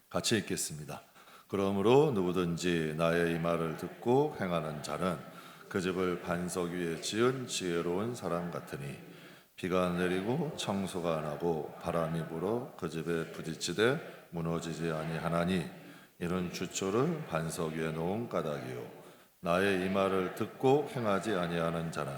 같이 읽겠습니다. 그러므로 누구든지 나의 이 말을 듣고 행하는 자는 그 집을 반석 위에 지은 지혜로운 사람 같으니 비가 내리고 청소가 나고 바람이 불어 그 집에 부딪히되 무너지지 아니하나니 이런 주초를 반석 위에 놓은 까닭이요 나의 이 말을 듣고 행하지 아니하는 자는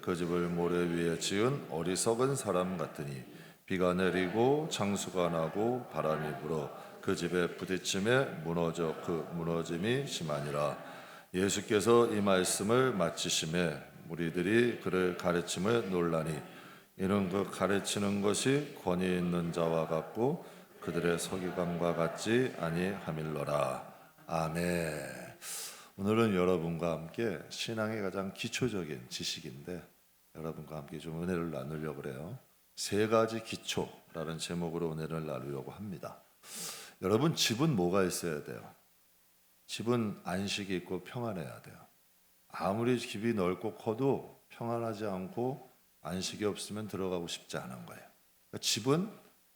그 집을 모래 위에 지은 어리석은 사람 같으니 비가 내리고 창수가 나고 바람이 불어 그 집에 부딪힘에 무너져 그 무너짐이 심하니라. 예수께서 이 말씀을 마치심에 무리들이 그를 가르침을 놀라니 이는 그 가르치는 것이 권위 있는 자와 같고 그들의 서기관과 같지 아니함일러라. 아멘. 오늘은 여러분과 함께 신앙의 가장 기초적인 지식인데 여러분과 함께 좀 은혜를 나누려고 그래요. 세 가지 기초라는 제목으로 은혜를 나누려고 합니다. 여러분, 집은 뭐가 있어야 돼요? 집은 안식이 있고 평안해야 돼요. 아무리 집이 넓고 커도 평안하지 않고 안식이 없으면 들어가고 싶지 않은 거예요. 그러니까 집은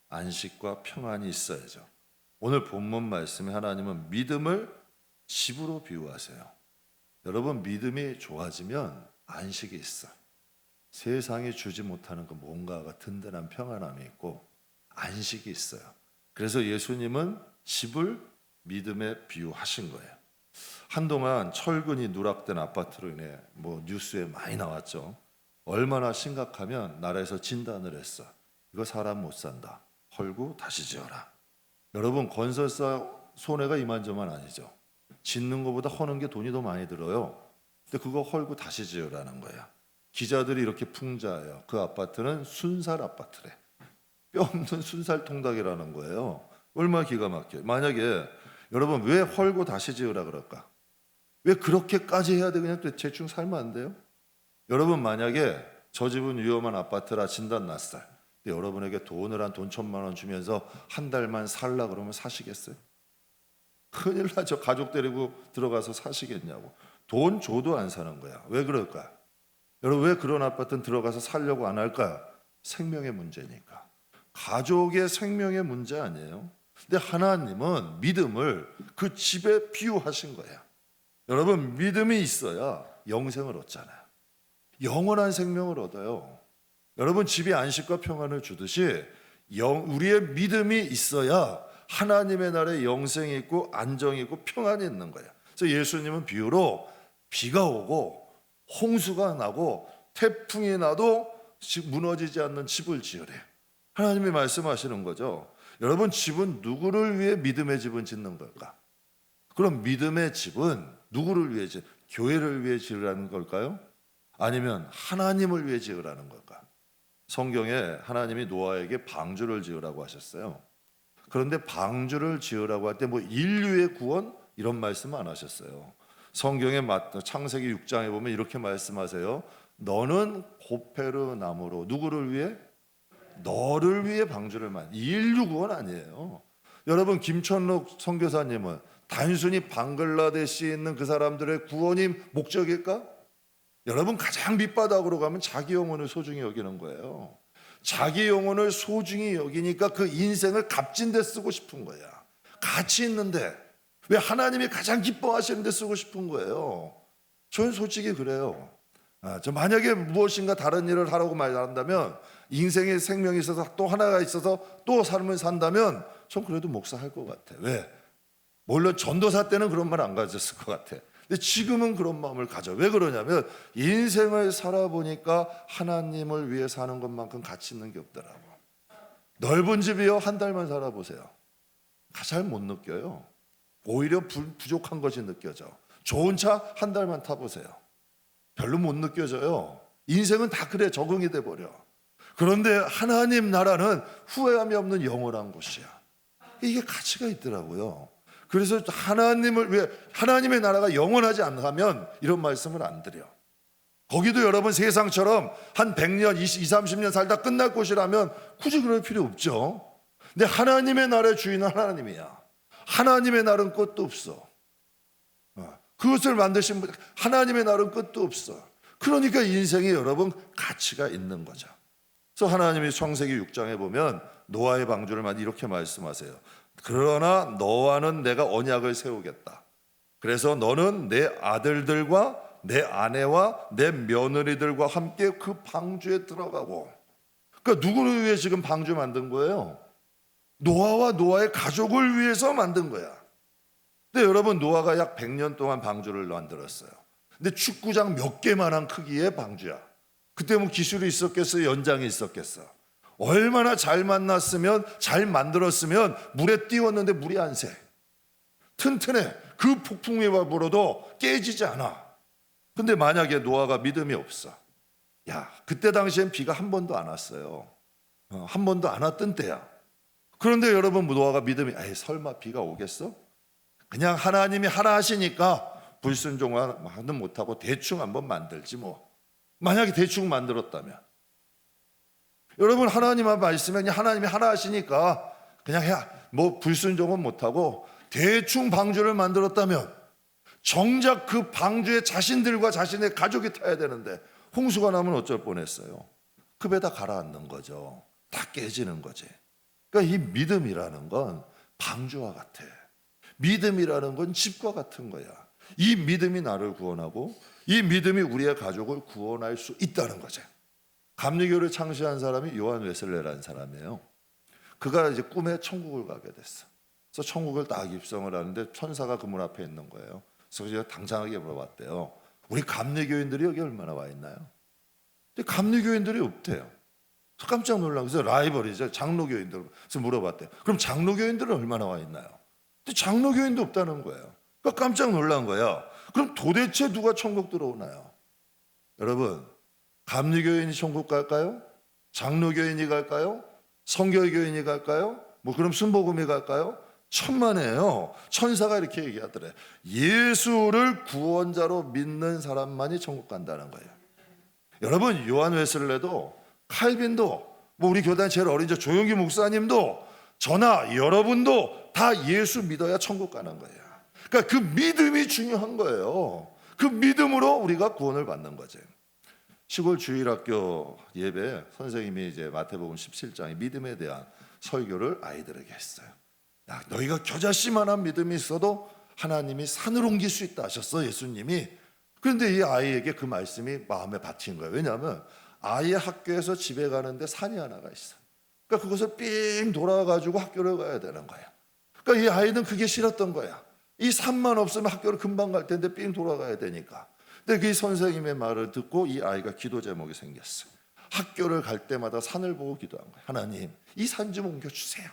안식과 평안이 있어야죠. 오늘 본문 말씀에 하나님은 믿음을 집으로 비유하세요. 여러분, 믿음이 좋아지면 안식이 있어요. 세상이 주지 못하는 그 뭔가가 든든한 평안함이 있고 안식이 있어요. 그래서 예수님은 집을 믿음에 비유하신 거예요. 한동안 철근이 누락된 아파트로 인해 뉴스에 많이 나왔죠. 얼마나 심각하면 나라에서 진단을 했어. 이거 사람 못 산다. 헐고 다시 지어라. 여러분, 건설사 손해가 이만저만 아니죠. 짓는 것보다 허는 게 돈이 더 많이 들어요. 근데 그거 헐고 다시 지으라는 거야. 기자들이 이렇게 풍자해요. 그 아파트는 순살 아파트래. 뼈 없는 순살 통닭이라는 거예요. 얼마나 기가 막혀요. 만약에 여러분, 왜 헐고 다시 지으라 그럴까? 왜 그렇게까지 해야 돼? 그냥 대충 살면 안 돼요? 여러분, 만약에 저 집은 위험한 아파트라 진단 났어요. 근데 여러분에게 돈을 한 돈 1,000만 원 주면서 한 달만 살라 그러면 사시겠어요? 큰일 나죠. 가족 데리고 들어가서 사시겠냐고. 돈 줘도 안 사는 거야. 왜 그럴까? 여러분, 왜 그런 아파트는 들어가서 살려고 안 할까? 생명의 문제니까. 가족의 생명의 문제 아니에요. 근데 하나님은 믿음을 그 집에 비유하신 거예요. 여러분, 믿음이 있어야 영생을 얻잖아요. 영원한 생명을 얻어요. 여러분, 집이 안식과 평안을 주듯이 우리의 믿음이 있어야 하나님의 나라에 영생이 있고 안정이 있고 평안이 있는 거예요. 그래서 예수님은 비유로 비가 오고 홍수가 나고 태풍이 나도 무너지지 않는 집을 지으래. 하나님이 말씀하시는 거죠. 여러분, 집은 누구를 위해 믿음의 집은 짓는 걸까? 그럼 믿음의 집은 누구를 위해 교회를 위해 지으라는 걸까요? 아니면 하나님을 위해 지으라는 걸까? 성경에 하나님이 노아에게 방주를 지으라고 하셨어요. 그런데 방주를 지으라고 할 때 인류의 구원 이런 말씀 안 하셨어요. 성경에 창세기 6장에 보면 이렇게 말씀하세요. 너는 고페르 나무로 누구를 위해? 너를 위해 방주를 인류 구원 아니에요. 여러분, 김천록 선교사님은 단순히 방글라데시에 있는 그 사람들의 구원이 목적일까? 여러분, 가장 밑바닥으로 가면 자기 영혼을 소중히 여기는 거예요. 자기 영혼을 소중히 여기니까 그 인생을 값진 데 쓰고 싶은 거야. 가치 있는데 왜 하나님이 가장 기뻐하시는 데 쓰고 싶은 거예요. 저는 솔직히 그래요. 저 만약에 무엇인가 다른 일을 하라고 말한다면, 인생에 생명이 있어서 또 하나가 있어서 또 삶을 산다면 전 그래도 목사할 것 같아. 왜? 물론 전도사 때는 그런 말 안 가졌을 것 같아. 근데 지금은 그런 마음을 가져. 왜 그러냐면 인생을 살아보니까 하나님을 위해 사는 것만큼 가치 있는 게 없더라고. 넓은 집이요, 한 달만 살아보세요. 잘 못 느껴요. 오히려 부족한 것이 느껴져. 좋은 차 한 달만 타보세요. 별로 못 느껴져요. 인생은 다 그래, 적응이 돼버려. 그런데 하나님 나라는 후회함이 없는 영원한 곳이야. 이게 가치가 있더라고요. 그래서 하나님의 나라가 영원하지 않으면 이런 말씀을 안 드려. 거기도 여러분 세상처럼 한 100년, 20, 30년 살다 끝날 곳이라면 굳이 그럴 필요 없죠. 근데 하나님의 나라의 주인은 하나님이야. 하나님의 나라는 끝도 없어. 그것을 만드신 분, 하나님의 나라는 끝도 없어. 그러니까 인생이 여러분 가치가 있는 거죠. 그래서 하나님이 창세기 6장에 보면 노아의 방주를 이렇게 말씀하세요. 그러나 너와는 내가 언약을 세우겠다. 그래서 너는 내 아들들과 내 아내와 내 며느리들과 함께 그 방주에 들어가고. 그러니까 누구를 위해 지금 방주 만든 거예요? 노아와 노아의 가족을 위해서 만든 거야. 근데 여러분, 노아가 약 100년 동안 방주를 만들었어요. 근데 축구장 몇 개만한 크기의 방주야. 그때 뭐 기술이 있었겠어요? 연장이 있었겠어? 얼마나 잘 만났으면, 잘 만들었으면 물에 띄웠는데 물이 안 새. 튼튼해. 그 폭풍이 불어도 깨지지 않아. 근데 만약에 노아가 믿음이 없어. 야, 그때 당시엔 비가 한 번도 안 왔어요. 한 번도 안 왔던 때야. 그런데 여러분, 노아가 믿음이, 설마 비가 오겠어? 그냥 하나님이 하라 하시니까 불순종하는 못하고 대충 한번 만들지 뭐. 만약에 대충 만들었다면, 여러분, 하나님의 말씀에 하나님이 하라 하시니까 그냥 뭐 불순종은 못하고 대충 방주를 만들었다면, 정작 그 방주에 자신들과 자신의 가족이 타야 되는데 홍수가 나면 어쩔 뻔했어요? 그 배다 가라앉는 거죠. 다 깨지는 거지. 그러니까 이 믿음이라는 건 방주와 같아. 믿음이라는 건 집과 같은 거야. 이 믿음이 나를 구원하고 이 믿음이 우리의 가족을 구원할 수 있다는 거죠. 감리교를 창시한 사람이 요한 웨슬레라는 사람이에요. 그가 이제 꿈에 천국을 가게 됐어. 그래서 천국을 딱 입성을 하는데 천사가 그 문 앞에 있는 거예요. 그래서 제가 당당하게 물어봤대요. 우리 감리교인들이 여기 얼마나 와 있나요? 근데 감리교인들이 없대요. 깜짝 놀란 거예요. 라이벌이죠, 장로교인들. 그래서 물어봤대요. 그럼 장로교인들은 얼마나 와 있나요? 근데 장로교인도 없다는 거예요. 그러니까 깜짝 놀란 거예요. 그럼 도대체 누가 천국 들어오나요? 여러분, 감리교인이 천국 갈까요? 장로교인이 갈까요? 성결교인이 갈까요? 뭐 그럼 순복음이 갈까요? 천만에요. 천사가 이렇게 얘기하더래. 예수를 구원자로 믿는 사람만이 천국 간다는 거예요. 여러분, 요한 웨슬레도 칼빈도 뭐 우리 교단 제일 어린 조용기 목사님도 저나 여러분도 다 예수 믿어야 천국 가는 거예요. 그러니까 그 믿음이 중요한 거예요. 그 믿음으로 우리가 구원을 받는 거죠. 시골 주일학교 예배 선생님이 이제 마태복음 17장의 믿음에 대한 설교를 아이들에게 했어요. 야, 너희가 겨자씨만한 믿음이 있어도 하나님이 산을 옮길 수 있다 하셨어, 예수님이. 그런데 이 아이에게 그 말씀이 마음에 박힌 거예요. 왜냐하면 아이의 학교에서 집에 가는데 산이 하나가 있어. 그러니까 그것을 삥 돌아가지고 학교를 가야 되는 거야. 그러니까 이 아이는 그게 싫었던 거야. 이 산만 없으면 학교를 금방 갈 텐데 삥 돌아가야 되니까. 근데 그 선생님의 말을 듣고 이 아이가 기도 제목이 생겼어. 학교를 갈 때마다 산을 보고 기도한 거야. 하나님, 이 산 좀 옮겨주세요.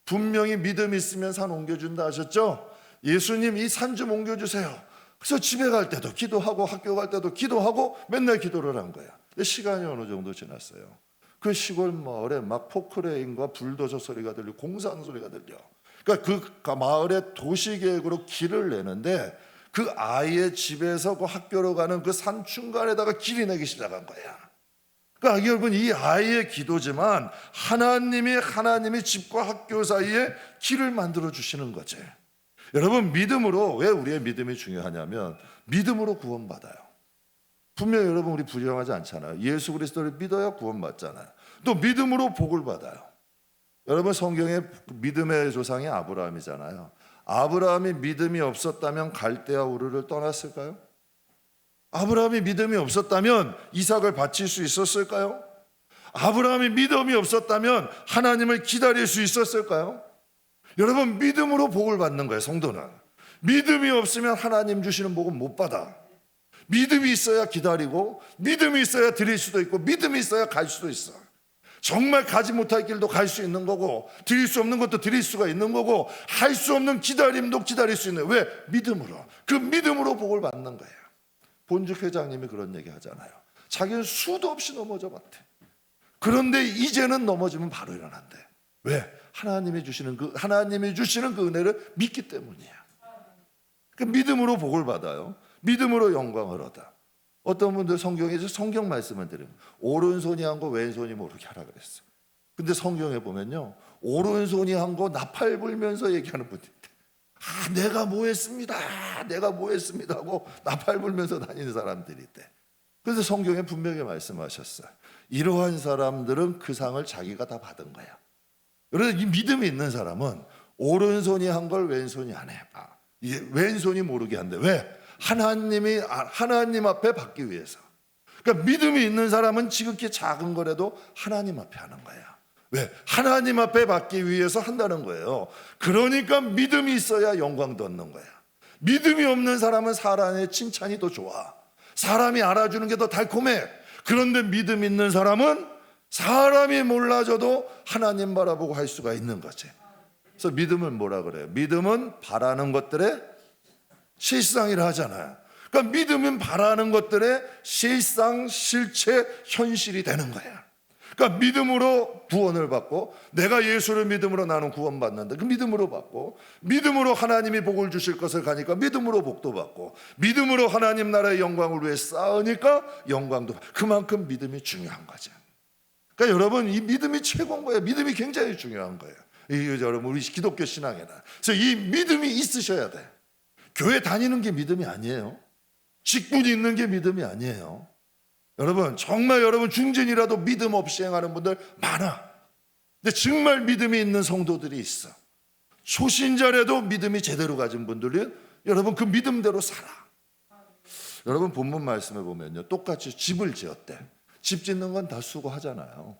분명히 믿음이 있으면 산 옮겨준다 하셨죠? 예수님, 이 산 좀 옮겨주세요. 그래서 집에 갈 때도 기도하고 학교 갈 때도 기도하고 맨날 기도를 한 거야. 근데 시간이 어느 정도 지났어요. 그 시골 마을에 막 포크레인과 불도저 소리가 들리고 공사하는 소리가 들려. 그러니까 그 마을에 도시계획으로 길을 내는데 그 아이의 집에서 그 학교로 가는 그 산 중간에다가 길이 내기 시작한 거야. 그러니까 여러분, 이 아이의 기도지만 하나님이 집과 학교 사이에 길을 만들어 주시는 거지. 여러분, 믿음으로, 왜 우리의 믿음이 중요하냐면 믿음으로 구원받아요. 분명히 여러분, 우리 부정하지 않잖아요. 예수 그리스도를 믿어야 구원받잖아요. 또 믿음으로 복을 받아요. 여러분, 성경에 믿음의 조상이 아브라함이잖아요. 아브라함이 믿음이 없었다면 갈대아 우르를 떠났을까요? 아브라함이 믿음이 없었다면 이삭을 바칠 수 있었을까요? 아브라함이 믿음이 없었다면 하나님을 기다릴 수 있었을까요? 여러분, 믿음으로 복을 받는 거예요, 성도는. 믿음이 없으면 하나님 주시는 복은 못 받아. 믿음이 있어야 기다리고, 믿음이 있어야 드릴 수도 있고, 믿음이 있어야 갈 수도 있어. 정말 가지 못할 길도 갈 수 있는 거고, 드릴 수 없는 것도 드릴 수가 있는 거고, 할 수 없는 기다림도 기다릴 수 있는. 왜? 믿음으로. 그 믿음으로 복을 받는 거예요. 본죽 회장님이 그런 얘기 하잖아요. 자기는 수도 없이 넘어져 봤대. 그런데 이제는 넘어지면 바로 일어난대. 왜? 하나님이 주시는 그 은혜를 믿기 때문이야. 그 믿음으로 복을 받아요. 믿음으로 영광을 얻어. 어떤 분들 성경에서 성경 말씀을 드리면 오른손이 한 거 왼손이 모르게 하라 그랬어. 근데 성경에 보면요, 오른손이 한 거 나팔 불면서 얘기하는 분들 있대. 내가 뭐 했습니다 하고 나팔 불면서 다니는 사람들이 있대. 그래서 성경에 분명히 말씀하셨어요. 이러한 사람들은 그 상을 자기가 다 받은 거야. 그래서 이 믿음이 있는 사람은 오른손이 한 걸 왼손이 안 해. 이게 왼손이 모르게 한대. 왜? 하나님 앞에 받기 위해서. 그러니까 믿음이 있는 사람은 지극히 작은 거라도 하나님 앞에 하는 거야. 왜? 하나님 앞에 받기 위해서 한다는 거예요. 그러니까 믿음이 있어야 영광도 얻는 거야. 믿음이 없는 사람은 사람의 칭찬이 더 좋아. 사람이 알아주는 게 더 달콤해. 그런데 믿음 있는 사람은 사람이 몰라줘도 하나님 바라보고 할 수가 있는 거지. 그래서 믿음을 뭐라 그래요? 믿음은 바라는 것들의 실상이라 하잖아요. 그러니까 믿음은 바라는 것들의 실상, 실체, 현실이 되는 거야. 그러니까 믿음으로 구원을 받고, 내가 예수를 믿음으로 나는 구원받는다. 그 믿음으로 받고, 믿음으로 하나님이 복을 주실 것을 가니까 믿음으로 복도 받고, 믿음으로 하나님 나라의 영광을 위해 쌓으니까 영광도 받고. 그만큼 믿음이 중요한 거죠. 그러니까 여러분, 이 믿음이 최고인 거예요. 믿음이 굉장히 중요한 거예요. 여러분, 우리 기독교 신앙에는. 그래서 이 믿음이 있으셔야 돼. 교회 다니는 게 믿음이 아니에요. 직분이 있는 게 믿음이 아니에요. 여러분, 정말 여러분 중진이라도 믿음 없이 행하는 분들 많아. 근데 정말 믿음이 있는 성도들이 있어. 초신자라도 믿음이 제대로 가진 분들은 여러분 그 믿음대로 살아. 여러분 본문 말씀에 보면요, 똑같이 집을 지었대. 집 짓는 건 다 수고하잖아요.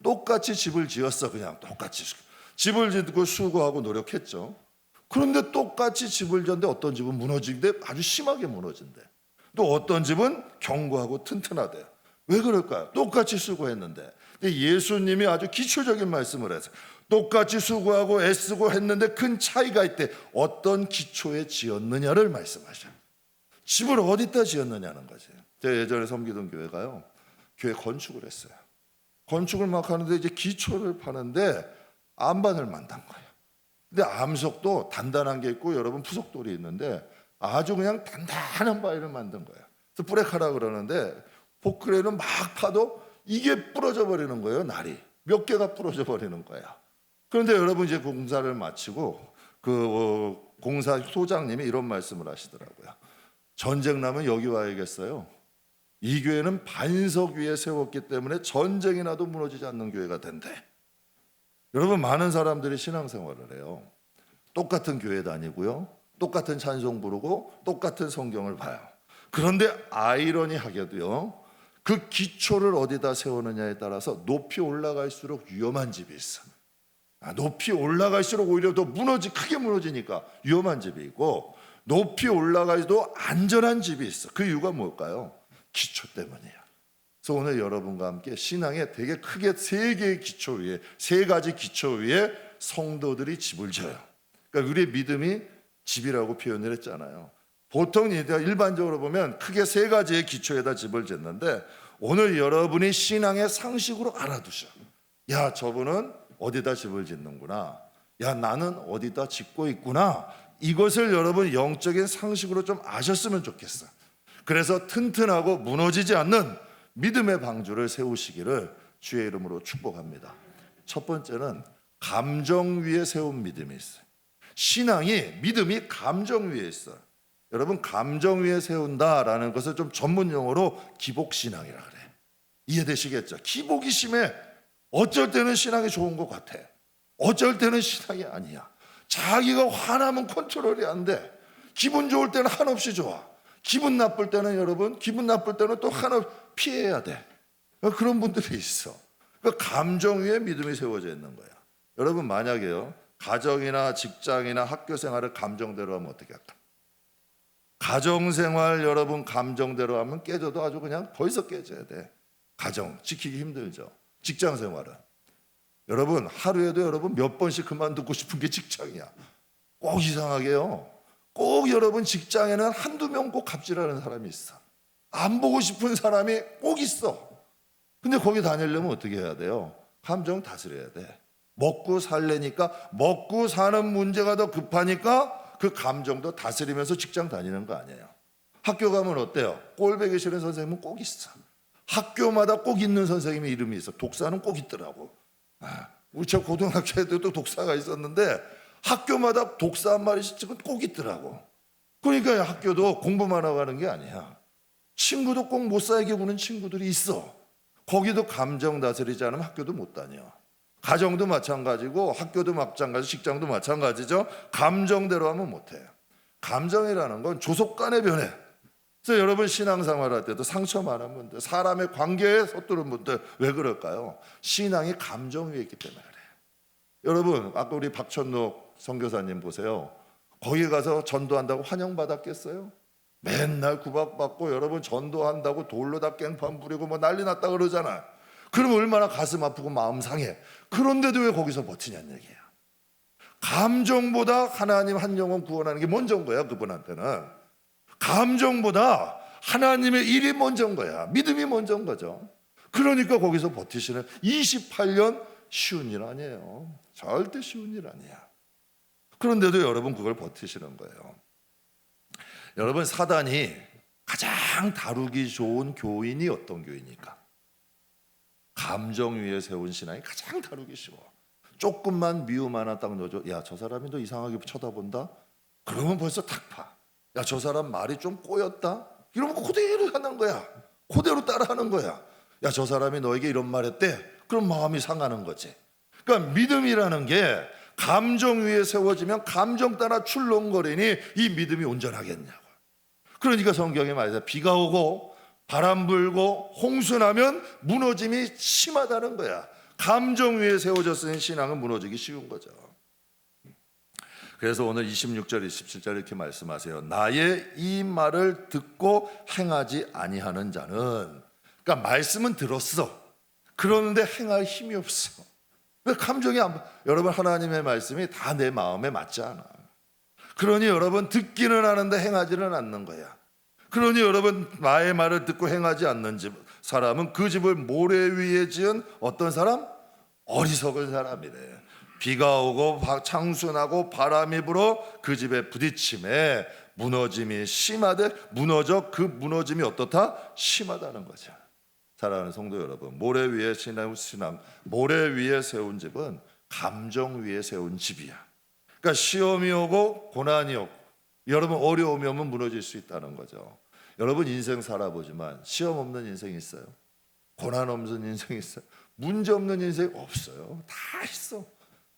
똑같이 집을 지었어. 그냥 똑같이 집을 짓고 수고하고 노력했죠. 그런데 똑같이 집을 지었는데 어떤 집은 무너지는데 아주 심하게 무너진대. 또 어떤 집은 견고하고 튼튼하대요. 왜 그럴까요? 똑같이 수고했는데. 근데 예수님이 아주 기초적인 말씀을 해서 똑같이 수고하고 애쓰고 했는데 큰 차이가 있대. 어떤 기초에 지었느냐를 말씀하셔요. 집을 어디다 지었느냐는 거죠. 제가 예전에 섬기던 교회가요, 교회 건축을 했어요. 건축을 막 하는데 이제 기초를 파는데 암반을 만든 거예요. 근데 암석도 단단한 게 있고 여러분 푸석돌이 있는데 아주 그냥 단단한 바위를 만든 거예요. 그래서 뿌레카라 그러는데 포크레인은 막 파도 이게 부러져 버리는 거예요. 날이 몇 개가 부러져 버리는 거야. 그런데 여러분 이제 공사를 마치고 그 공사 소장님이 이런 말씀을 하시더라고요. 전쟁 나면 여기 와야겠어요. 이 교회는 반석 위에 세웠기 때문에 전쟁이 나도 무너지지 않는 교회가 된대. 여러분 많은 사람들이 신앙생활을 해요. 똑같은 교회 다니고요, 똑같은 찬송 부르고 똑같은 성경을 봐요. 그런데 아이러니하게도요, 그 기초를 어디다 세우느냐에 따라서 높이 올라갈수록 위험한 집이 있어. 높이 올라갈수록 오히려 더 크게 무너지니까 위험한 집이 있고, 높이 올라가도 안전한 집이 있어. 그 이유가 뭘까요? 기초 때문이야. 그래서 오늘 여러분과 함께 신앙에 되게 크게 세 개의 기초 위에, 세 가지 기초 위에 성도들이 집을 져요. 그러니까 우리의 믿음이 집이라고 표현을 했잖아요. 보통 일반적으로 보면 크게 세 가지의 기초에다 집을 짓는데, 오늘 여러분이 신앙의 상식으로 알아두셔. 야, 저분은 어디다 집을 짓는구나. 야, 나는 어디다 짓고 있구나. 이것을 여러분 영적인 상식으로 좀 아셨으면 좋겠어. 그래서 튼튼하고 무너지지 않는 믿음의 방주를 세우시기를 주의 이름으로 축복합니다. 첫 번째는 감정 위에 세운 믿음이 있어요. 신앙이, 믿음이 감정 위에 있어요. 여러분 감정 위에 세운다라는 것을 좀 전문 용어로 기복신앙이라 그래. 이해되시겠죠? 기복이 심해. 어쩔 때는 신앙이 좋은 것 같아. 어쩔 때는 신앙이 아니야. 자기가 화나면 컨트롤이 안 돼. 기분 좋을 때는 한없이 좋아. 기분 나쁠 때는 여러분, 기분 나쁠 때는 또 하나 피해야 돼. 그런 분들이 있어. 그러니까 감정 위에 믿음이 세워져 있는 거야. 여러분 만약에요, 가정이나 직장이나 학교 생활을 감정대로 하면 어떻게 할까? 가정생활 여러분 감정대로 하면 깨져도 아주 그냥 벌써 깨져야 돼. 가정 지키기 힘들죠. 직장생활은 여러분 하루에도 여러분 몇 번씩 그만두고 싶은 게 직장이야. 꼭 이상하게요, 꼭 여러분 직장에는 한두 명 꼭 갑질하는 사람이 있어. 안 보고 싶은 사람이 꼭 있어. 근데 거기 다니려면 어떻게 해야 돼요? 감정 다스려야 돼. 먹고 살래니까, 먹고 사는 문제가 더 급하니까 그 감정도 다스리면서 직장 다니는 거 아니에요. 학교 가면 어때요? 꼴보기 싫은 선생님은 꼭 있어. 학교마다 꼭 있는 선생님의 이름이 있어. 독사는 꼭 있더라고. 우리 저 고등학교 때도 독사가 있었는데 학교마다 독사 한 마리씩은 꼭 있더라고. 그러니까 학교도 공부만 하고 가는 게 아니야. 친구도 꼭 못 살게 구는 친구들이 있어. 거기도 감정 다스리지 않으면 학교도 못 다녀. 가정도 마찬가지고 학교도 마찬가지, 직장도 마찬가지죠. 감정대로 하면 못해요. 감정이라는 건 조속 간의 변해. 그래서 여러분 신앙생활 할 때도 상처 많은 분들, 사람의 관계에 서투른 분들 왜 그럴까요? 신앙이 감정 위에 있기 때문에 그래요. 여러분 아까 우리 박천록 선교사님 보세요. 거기 가서 전도한다고 환영받았겠어요? 맨날 구박받고 여러분 전도한다고 돌로 다 깽판 부리고 뭐 난리 났다 그러잖아요. 그럼 얼마나 가슴 아프고 마음 상해. 그런데도 왜 거기서 버티냐는 얘기예요. 감정보다 하나님 한 영혼 구원하는 게 먼저인 거야. 그분한테는 감정보다 하나님의 일이 먼저인 거야. 믿음이 먼저인 거죠. 그러니까 거기서 버티시는 28년 쉬운 일 아니에요. 절대 쉬운 일 아니야. 그런데도 여러분 그걸 버티시는 거예요. 여러분 사단이 가장 다루기 좋은 교인이 어떤 교인입니까? 감정 위에 세운 신앙이 가장 다루기 쉬워. 조금만 미움 하나 딱 넣어줘. 야, 저 사람이 너 이상하게 쳐다본다? 그러면 벌써 탁 파. 야, 저 사람 말이 좀 꼬였다? 이러면 그대로 하는 거야. 그대로 따라하는 거야. 야, 저 사람이 너에게 이런 말 했대? 그럼 마음이 상하는 거지. 그러니까 믿음이라는 게 감정 위에 세워지면 감정 따라 출렁거리니 이 믿음이 온전하겠냐고. 그러니까 성경에 말해서 비가 오고 바람 불고 홍수 나면 무너짐이 심하다는 거야. 감정 위에 세워졌으니 신앙은 무너지기 쉬운 거죠. 그래서 오늘 26절 27절 이렇게 말씀하세요. 나의 이 말을 듣고 행하지 아니하는 자는, 그러니까 말씀은 들었어. 그러는데 행할 힘이 없어. 왜 감정이 안, 여러분 하나님의 말씀이 다 내 마음에 맞지 않아. 그러니 여러분 듣기는 하는데 행하지는 않는 거야. 그러니 여러분 나의 말을 듣고 행하지 않는 사람은 그 집을 모래 위에 지은 어떤 사람? 어리석은 사람이래. 비가 오고 창수나고 바람이 불어 그 집에 부딪힘에 무너짐이 심하되 무너져 그 무너짐이 어떻다? 심하다는 거죠. 사랑하는 성도 여러분, 모래 위에 신앙, 모래 위에 세운 집은 감정 위에 세운 집이야. 그러니까 시험이 오고 고난이 오고 여러분 어려움이 오면 무너질 수 있다는 거죠. 여러분 인생 살아보지만 시험 없는 인생이 있어요? 고난 없는 인생이 있어요? 문제 없는 인생이 없어요. 다 있어.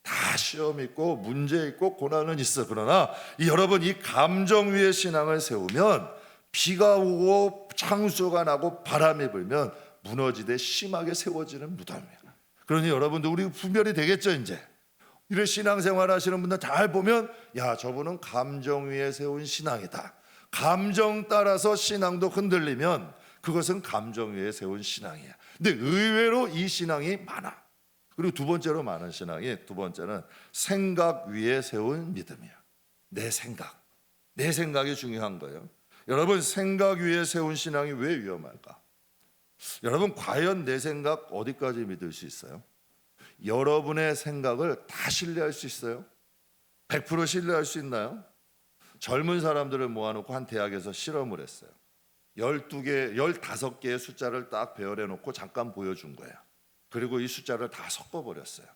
다 시험 있고 문제 있고 고난은 있어. 그러나 여러분 이 감정 위에 신앙을 세우면 비가 오고 창수가 나고 바람이 불면 무너지되 심하게 세워지는 무덤이야. 그러니 여러분들 우리 분별이 되겠죠. 이제 이런 신앙생활 하시는 분들 잘 보면 야, 저분은 감정 위에 세운 신앙이다. 감정 따라서 신앙도 흔들리면 그것은 감정 위에 세운 신앙이야. 근데 의외로 이 신앙이 많아. 그리고 두 번째로 많은 신앙이, 두 번째는 생각 위에 세운 믿음이야. 내 생각이 중요한 거예요. 여러분 생각 위에 세운 신앙이 왜 위험할까? 여러분 과연 내 생각 어디까지 믿을 수 있어요? 여러분의 생각을 다 신뢰할 수 있어요? 100% 신뢰할 수 있나요? 젊은 사람들을 모아놓고 한 대학에서 실험을 했어요. 12개, 15개의 숫자를 딱 배열해 놓고 잠깐 보여준 거예요. 그리고 이 숫자를 다 섞어버렸어요.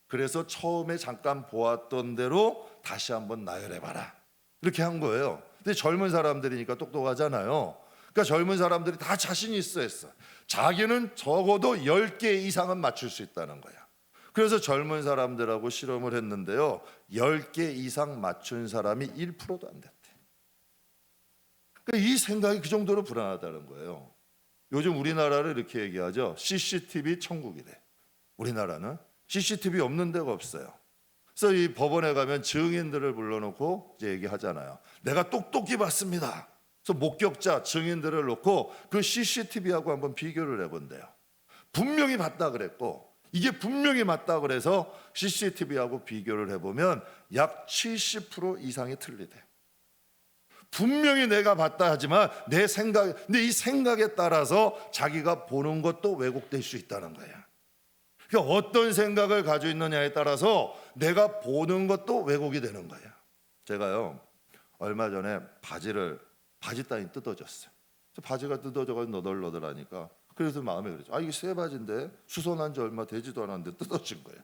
그래서 처음에 잠깐 보았던 대로 다시 한번 나열해봐라. 이렇게 한 거예요. 근데 젊은 사람들이니까 똑똑하잖아요. 그러니까 젊은 사람들이 다 자신이 있어 했어. 자기는 적어도 10개 이상은 맞출 수 있다는 거야. 그래서 젊은 사람들하고 실험을 했는데요, 10개 이상 맞춘 사람이 1%도 안 됐대. 그러니까 이 생각이 그 정도로 불안하다는 거예요. 요즘 우리나라를 이렇게 얘기하죠. CCTV 천국이래. 우리나라는 CCTV 없는 데가 없어요. 그래서 이 법원에 가면 증인들을 불러놓고 이제 얘기하잖아요. 내가 똑똑히 봤습니다. 그래서 목격자, 증인들을 놓고 그 CCTV하고 한번 비교를 해본대요. 분명히 봤다 그랬고 이게 분명히 맞다 그래서 CCTV하고 비교를 해보면 약 70% 이상이 틀리대. 분명히 내가 봤다 하지만 내 생각, 근데 이 생각에 따라서 자기가 보는 것도 왜곡될 수 있다는 거야. 그러니까 어떤 생각을 가지고 있느냐에 따라서 내가 보는 것도 왜곡이 되는 거야. 제가요 얼마 전에 바지 따위 뜯어졌어요. 바지가 뜯어져가지고 너덜너덜하니까 그래서 마음에 그랬죠. 아, 이게 새 바지인데 수선한 지 얼마 되지도 않았는데 뜯어진 거예요.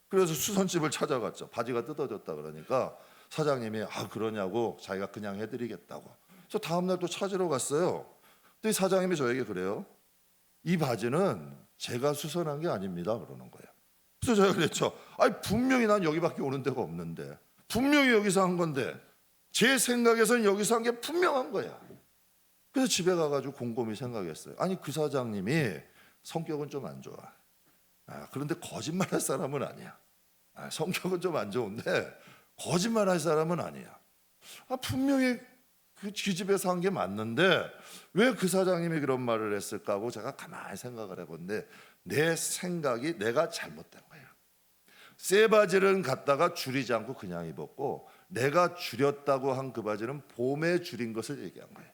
그래서 수선집을 찾아갔죠. 바지가 뜯어졌다 그러니까 사장님이 아 그러냐고 자기가 그냥 해드리겠다고. 그래서 다음날 또 찾으러 갔어요. 근데 사장님이 저에게 그래요. 이 바지는 제가 수선한 게 아닙니다 그러는 거예요. 그래서 제가 그랬죠. 아니 분명히 난 여기밖에 오는 데가 없는데, 분명히 여기서 한 건데, 제 생각에서는 여기서 한 게 분명한 거야. 그래서 집에 가가지고 곰곰이 생각했어요. 아니 그 사장님이 성격은 좀 안 좋아. 그런데 거짓말할 사람은 아니야. 성격은 좀 안 좋은데 거짓말할 사람은 아니야. 분명히 그 집에서 한 게 맞는데 왜 그 사장님이 그런 말을 했을까 하고 제가 가만히 생각을 해본데, 내 생각이 내가 잘못된 거예요. 새 바지를 갖다가 줄이지 않고 그냥 입었고, 내가 줄였다고 한 그 바지는 봄에 줄인 것을 얘기한 거예요.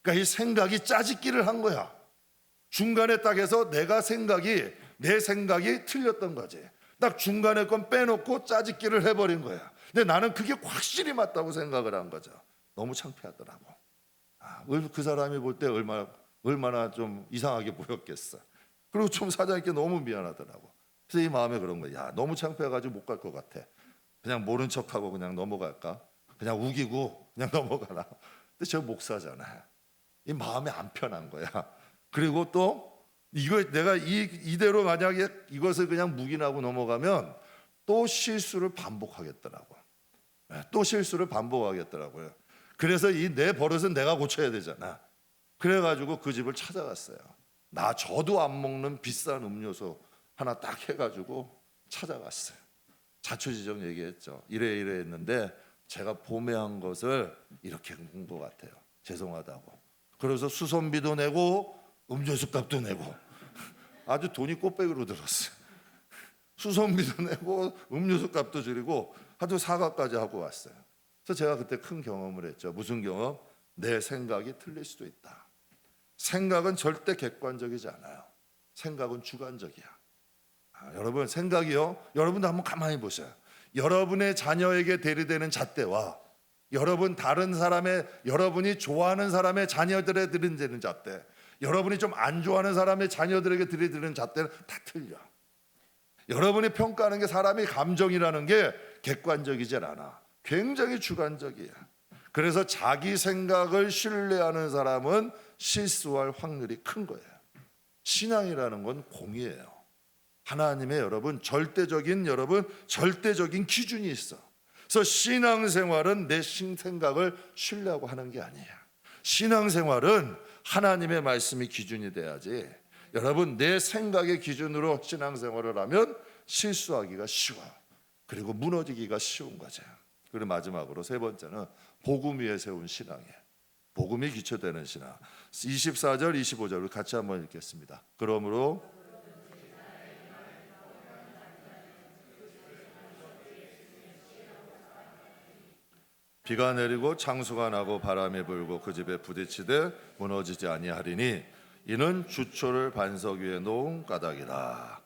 그러니까 이 생각이 짜집기를 한 거야. 중간에 딱 해서 내 생각이 틀렸던 거지. 딱 중간에 건 빼놓고 짜집기를 해버린 거야. 근데 나는 그게 확실히 맞다고 생각을 한 거죠. 너무 창피하더라고. 그 사람이 볼 때 얼마나 좀 이상하게 보였겠어. 그리고 좀 사장님께 너무 미안하더라고. 그래서 이 마음에 그런 거야. 야, 너무 창피해가지고 못 갈 것 같아. 그냥 모른 척하고 그냥 넘어갈까? 그냥 우기고 그냥 넘어가라. 근데 저 목사잖아요. 이 마음이 안 편한 거야. 그리고 또 이거 내가 이대로 만약에 이것을 그냥 묵인하고 넘어가면 또 실수를 반복하겠더라고. 또 실수를 반복하겠더라고요. 그래서 이 내 버릇은 내가 고쳐야 되잖아. 그래가지고 그 집을 찾아갔어요. 저도 안 먹는 비싼 음료수 하나 딱 해가지고 찾아갔어요. 자초지종 얘기했죠. 이래 했는데 제가 봄에 한 것을 이렇게 한 것 같아요. 죄송하다고. 그래서 수선비도 내고 음료수 값도 내고 아주 돈이 꽃배기로 들었어요. 수선비도 내고 음료수 값도 줄이고 아주 사과까지 하고 왔어요. 그래서 제가 그때 큰 경험을 했죠. 무슨 경험? 내 생각이 틀릴 수도 있다. 생각은 절대 객관적이지 않아요. 생각은 주관적이야. 여러분 생각이요. 여러분도 한번 가만히 보세요. 여러분의 자녀에게 대리되는 잣대와 여러분이 좋아하는 사람의 자녀들에 들이대는 잣대, 여러분이 좀 안 좋아하는 사람의 자녀들에게 들이대는 잣대는 다 틀려. 여러분이 평가하는 게, 사람의 감정이라는 게 객관적이지 않아. 굉장히 주관적이야. 그래서 자기 생각을 신뢰하는 사람은 실수할 확률이 큰 거예요. 신앙이라는 건 공이에요. 하나님의 절대적인 기준이 있어. 그래서 신앙생활은 내 생각을 신뢰하고 하는 게 아니야. 신앙생활은 하나님의 말씀이 기준이 돼야지. 여러분 내 생각의 기준으로 신앙생활을 하면 실수하기가 쉬워. 그리고 무너지기가 쉬운 거죠. 그리고 마지막으로 세 번째는 복음 위에 세운 신앙이에요. 복음이 기초되는 신앙. 24절 25절을 같이 한번 읽겠습니다. 그러므로 비가 내리고 창수가 나고 바람이 불고 그 집에 부딪히되 무너지지 아니하리니 이는 주초를 반석 위에 놓은 까닭이라.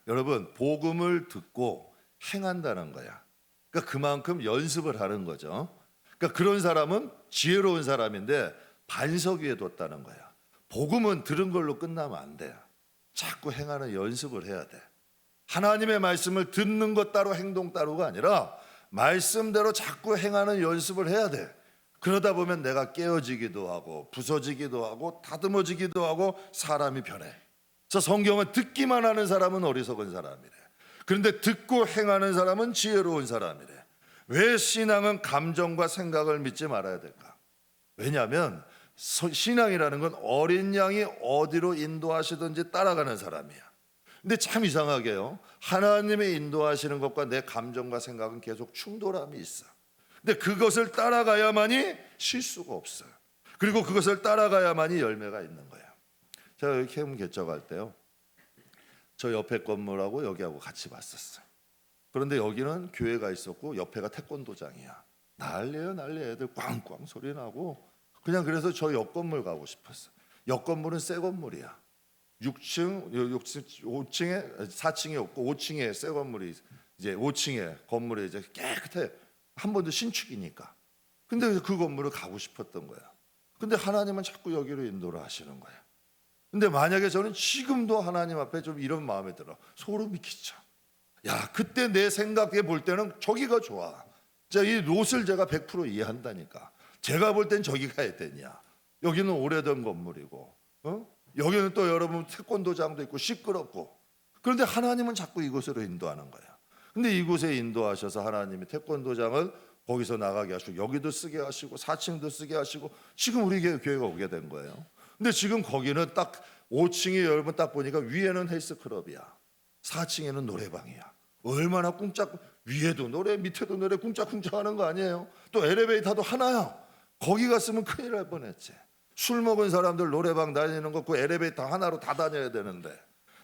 여러분 복음을 듣고 행한다는 거야. 그러니까 그만큼 연습을 하는 거죠. 그러니까 그런 사람은 지혜로운 사람인데 반석 위에 뒀다는 거야. 복음은 들은 걸로 끝나면 안 돼. 자꾸 행하는 연습을 해야 돼. 하나님의 말씀을 듣는 것 따로 행동 따로가 아니라 말씀대로 자꾸 행하는 연습을 해야 돼. 그러다 보면 내가 깨어지기도 하고 부서지기도 하고 다듬어지기도 하고 사람이 변해. 그래서 성경은 듣기만 하는 사람은 어리석은 사람이래. 그런데 듣고 행하는 사람은 지혜로운 사람이래. 왜 신앙은 감정과 생각을 믿지 말아야 될까? 왜냐하면 신앙이라는 건 어린 양이 어디로 인도하시든지 따라가는 사람이야. 근데 참 이상하게요, 하나님의 인도하시는 것과 내 감정과 생각은 계속 충돌함이 있어. 근데 그것을 따라가야만이 실수가 없어요. 그리고 그것을 따라가야만이 열매가 있는 거예요. 제가 여기 캠 개척할 때요, 저 옆에 건물하고 여기하고 같이 봤었어요. 그런데 여기는 교회가 있었고 옆에가 태권도장이야. 난리예요. 애들 꽝꽝 소리 나고. 그냥 그래서 저 옆 건물 가고 싶었어. 옆 건물은 새 건물이야. 6층, 5층에 4층에 없고 5층에 새 건물이, 이제 5층에 건물이 이제 깨끗해. 한 번도 신축이니까. 근데 그 건물을 가고 싶었던 거야. 근데 하나님은 자꾸 여기로 인도를 하시는 거야. 근데 만약에 저는 지금도 하나님 앞에 좀 이런 마음이 들어. 소름이 끼쳐. 야, 그때 내 생각해 볼 때는 저기가 좋아. 이 롯을 제가 100% 이해한다니까. 제가 볼 땐 저기 가야 되냐. 여기는 오래된 건물이고, 여기는 또 여러분 태권도장도 있고 시끄럽고. 그런데 하나님은 자꾸 이곳으로 인도하는 거야. 근데 이곳에 인도하셔서 하나님이 태권도장을 거기서 나가게 하시고 여기도 쓰게 하시고 4층도 쓰게 하시고 지금 우리 교회가 오게 된 거예요. 근데 지금 거기는 딱 5층이 여러분 딱 보니까 위에는 헬스클럽이야. 4층에는 노래방이야. 얼마나 위에도 노래 밑에도 노래 쿵짝쿵짝 하는 거 아니에요? 또 엘리베이터도 하나야. 거기 갔으면 큰일 날 뻔했지. 술 먹은 사람들 노래방 다니는 거 그 엘리베이터 하나로 다 다녀야 되는데.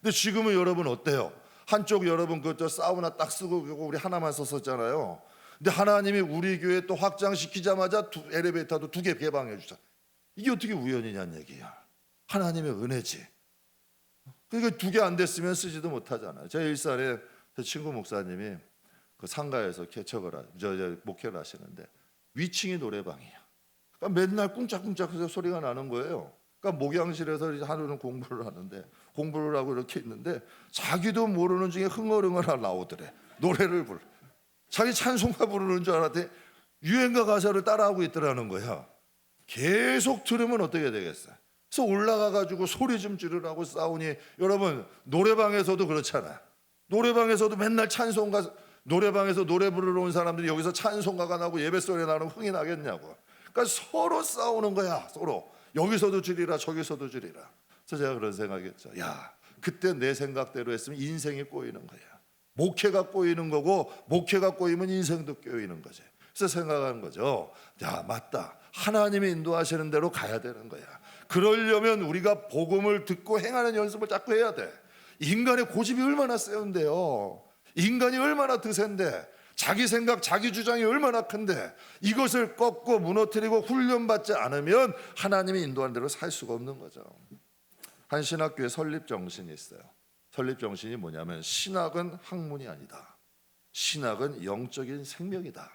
근데 지금은 여러분 어때요? 한쪽 여러분 그저 사우나 딱 쓰고 우리 하나만 썼었잖아요. 근데 하나님이 우리 교회 또 확장시키자마자 엘리베이터도 2개 개방해 주셨어. 이게 어떻게 우연이냐는 얘기야. 하나님의 은혜지. 그러니까 2개 안 됐으면 쓰지도 못하잖아요. 제 일산에 제 친구 목사님이 그 상가에서 개척을 목회를 하시는데 위층이 노래방이야. 그러니까 맨날 꿍짝꿍짝 해서 소리가 나는 거예요. 그러니까 목양실에서 하루는 공부를 하는데 공부를 하고 이렇게 있는데 자기도 모르는 중에 흥얼흥얼 나오더래. 노래를 불러. 자기 찬송가 부르는 줄 알았더니 유행가 가사를 따라하고 있더라는 거야. 계속 들으면 어떻게 되겠어요? 그래서 올라가가지고 소리 좀 지르라고 싸우니 여러분 노래방에서도 그렇잖아요. 노래방에서도 맨날 찬송가 노래방에서 노래 부르러 온 사람들이 여기서 찬송가가 나고 예배소리 나면 흥이 나겠냐고. 그러니까 서로 싸우는 거야. 서로 여기서도 지리라 저기서도 지리라. 그래서 제가 그런 생각했죠. 야 그때 내 생각대로 했으면 인생이 꼬이는 거야. 목회가 꼬이는 거고 목회가 꼬이면 인생도 꼬이는 거지. 그래서 생각하는 거죠. 야 맞다. 하나님이 인도하시는 대로 가야 되는 거야. 그러려면 우리가 복음을 듣고 행하는 연습을 자꾸 해야 돼. 인간의 고집이 얼마나 세운데요. 인간이 얼마나 드센데 자기 생각 자기 주장이 얼마나 큰데 이것을 꺾고 무너뜨리고 훈련받지 않으면 하나님이 인도하는 대로 살 수가 없는 거죠. 한 신학교에 설립 정신이 있어요. 설립 정신이 뭐냐면 신학은 학문이 아니다. 신학은 영적인 생명이다.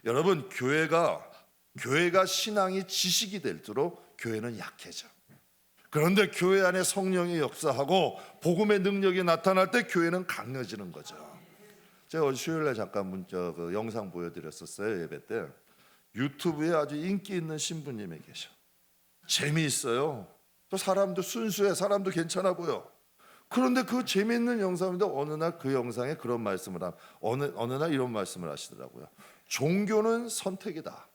여러분 교회가 신앙이 지식이 될수록 교회는 약해져. 그런데 교회 안에 성령이 역사하고 복음의 능력이 나타날 때 교회는 강해지는 거죠. 제가 어제 수요일날 잠깐 그 영상 보여드렸었어요. 예배 때 유튜브에 아주 인기 있는 신부님이 계셔. 재미있어요. 또 사람도 순수해. 사람도 괜찮아 보여. 그런데 그 재미있는 영상인데 어느 날 그 영상에 그런 말씀을 어느 날 이런 말씀을 하시더라고요. 종교는 선택이다.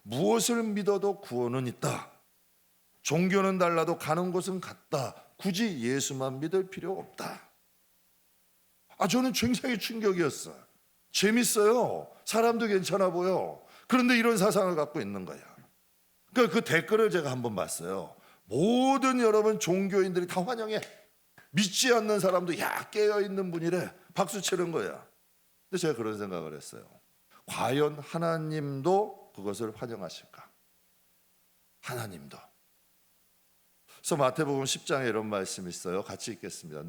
무엇을 믿어도 구원은 있다. 종교는 달라도 가는 곳은 같다. 굳이 예수만 믿을 필요 없다. 저는 굉장히 충격이었어요. 재밌어요. 사람도 괜찮아 보여. 그런데 이런 사상을 갖고 있는 거야. 그러니까 그 댓글을 제가 한번 봤어요. 모든 여러분 종교인들이 다 환영해. 믿지 않는 사람도 야 깨어있는 분이래. 박수 치는 거야. 근데 제가 그런 생각을 했어요. 과연 하나님도 그것을 환영하실까? 하나님도. 그래서 마태복음 10장에 이런 말씀이 있어요. 같이 읽겠습니다.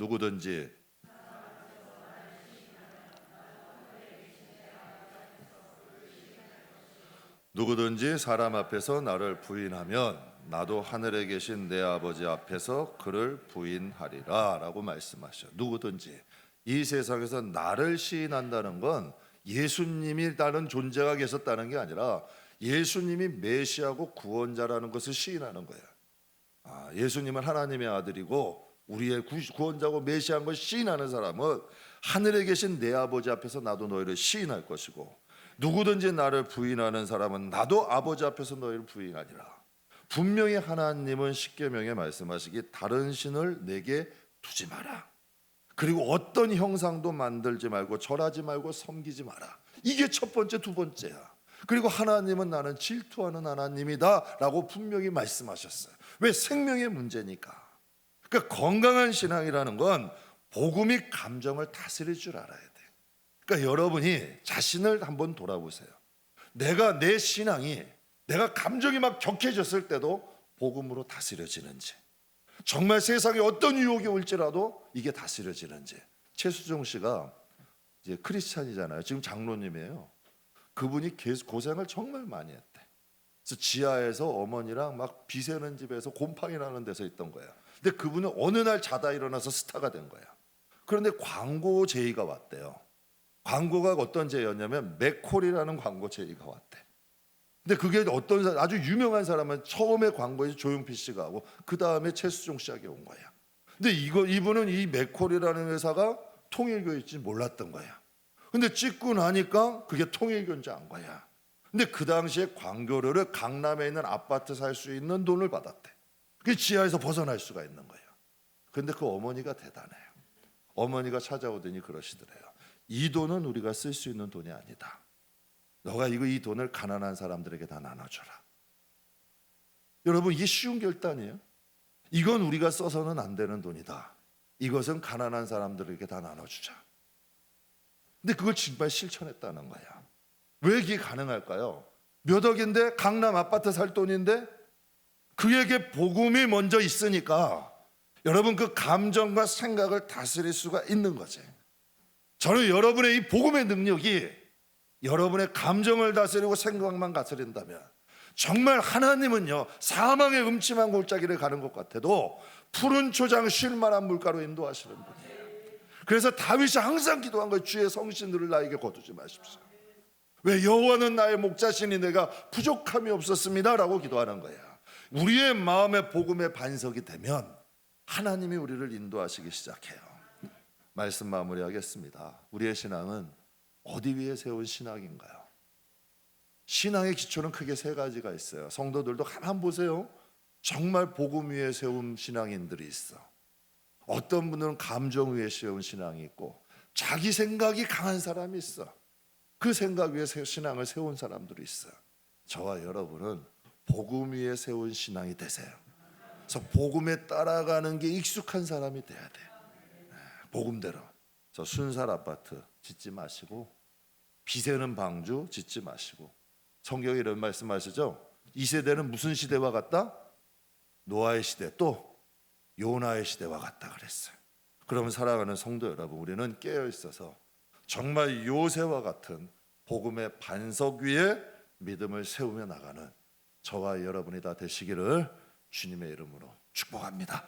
누구든지 사람 앞에서 나를 부인하면 나도 하늘에 계신 내 아버지 앞에서 그를 부인하리라 라고 말씀하셔요. 누구든지. 이 세상에서 나를 시인한다는 건 예수님이 다른 존재가 계셨다는 게 아니라 예수님이 메시아고 구원자라는 것을 시인하는 거예요. 예수님은 하나님의 아들이고 우리의 구원자고 메시아인 걸 시인하는 사람은 하늘에 계신 내 아버지 앞에서 나도 너희를 시인할 것이고 누구든지 나를 부인하는 사람은 나도 아버지 앞에서 너희를 부인하리라. 분명히 하나님은 십계명에 말씀하시기 다른 신을 내게 두지 마라. 그리고 어떤 형상도 만들지 말고 절하지 말고 섬기지 마라. 이게 첫 번째, 두 번째야. 그리고 하나님은 나는 질투하는 하나님이다 라고 분명히 말씀하셨어요. 왜? 생명의 문제니까. 그러니까 건강한 신앙이라는 건 복음이 감정을 다스릴 줄 알아야 돼. 그러니까 여러분이 자신을 한번 돌아보세요. 내 신앙이 내가 감정이 막 격해졌을 때도 복음으로 다스려지는지, 정말 세상에 어떤 유혹이 올지라도 이게 다스려지는지. 최수종 씨가 이제 크리스찬이잖아요. 지금 장로님이에요. 그분이 고생을 정말 많이 했대. 그래서 지하에서 어머니랑 막 비새는 집에서 곰팡이 나는 데서 있던 거야. 근데 그분은 어느 날 자다 일어나서 스타가 된 거야. 그런데 광고 제의가 왔대요. 광고가 어떤 제의였냐면 맥콜이라는 광고 제의가 왔대. 근데 그게 아주 유명한 사람은 처음에 광고에서 조용필 씨가 하고 그 다음에 최수종 씨에게 온 거야. 근데 이분은 이 맥콜이라는 회사가 통일교일지 몰랐던 거야. 근데 찍고 나니까 그게 통일교인지 안 거야. 근데 그 당시에 광교를 강남에 있는 아파트 살 수 있는 돈을 받았대. 그 지하에서 벗어날 수가 있는 거예요. 근데 그 어머니가 대단해요. 어머니가 찾아오더니 그러시더래요. 이 돈은 우리가 쓸 수 있는 돈이 아니다. 너가 이 돈을 가난한 사람들에게 다 나눠줘라. 여러분, 이게 쉬운 결단이에요. 이건 우리가 써서는 안 되는 돈이다. 이것은 가난한 사람들에게 다 나눠주자. 근데 그걸 정말 실천했다는 거야. 왜 이게 가능할까요? 몇 억인데 강남 아파트 살 돈인데 그에게 복음이 먼저 있으니까 여러분 그 감정과 생각을 다스릴 수가 있는 거지. 저는 여러분의 이 복음의 능력이 여러분의 감정을 다스리고 생각만 다스린다면 정말 하나님은요, 사망의 음침한 골짜기를 가는 것 같아도 푸른 초장 쉴 만한 물가로 인도하시는 분이에요. 그래서 다윗이 항상 기도한 거예요. 주의 성신들을 나에게 거두지 마십시오. 왜? 여호와는 나의 목자시니 내가 부족함이 없었습니다 라고 기도하는 거야. 우리의 마음의 복음의 반석이 되면 하나님이 우리를 인도하시기 시작해요. 말씀 마무리하겠습니다. 우리의 신앙은 어디 위에 세운 신앙인가요? 신앙의 기초는 크게 세 가지가 있어요. 성도들도 가만 보세요. 정말 복음 위에 세운 신앙인들이 있어. 어떤 분들은 감정 위에 세운 신앙이 있고 자기 생각이 강한 사람이 있어. 그 생각 위에 신앙을 세운 사람들이 있어요. 저와 여러분은 복음 위에 세운 신앙이 되세요. 그래서 복음에 따라가는 게 익숙한 사람이 돼야 돼. 복음대로. 저 순살 아파트 짓지 마시고 비세는 방주 짓지 마시고 성경에 이런 말씀하시죠. 이 세대는 무슨 시대와 같다? 노아의 시대 또 요나의 시대와 같다 그랬어요. 그러면 사랑하는 성도 여러분, 우리는 깨어 있어서 정말 요새와 같은 복음의 반석 위에 믿음을 세우며 나가는 저와 여러분이 다 되시기를 주님의 이름으로 축복합니다.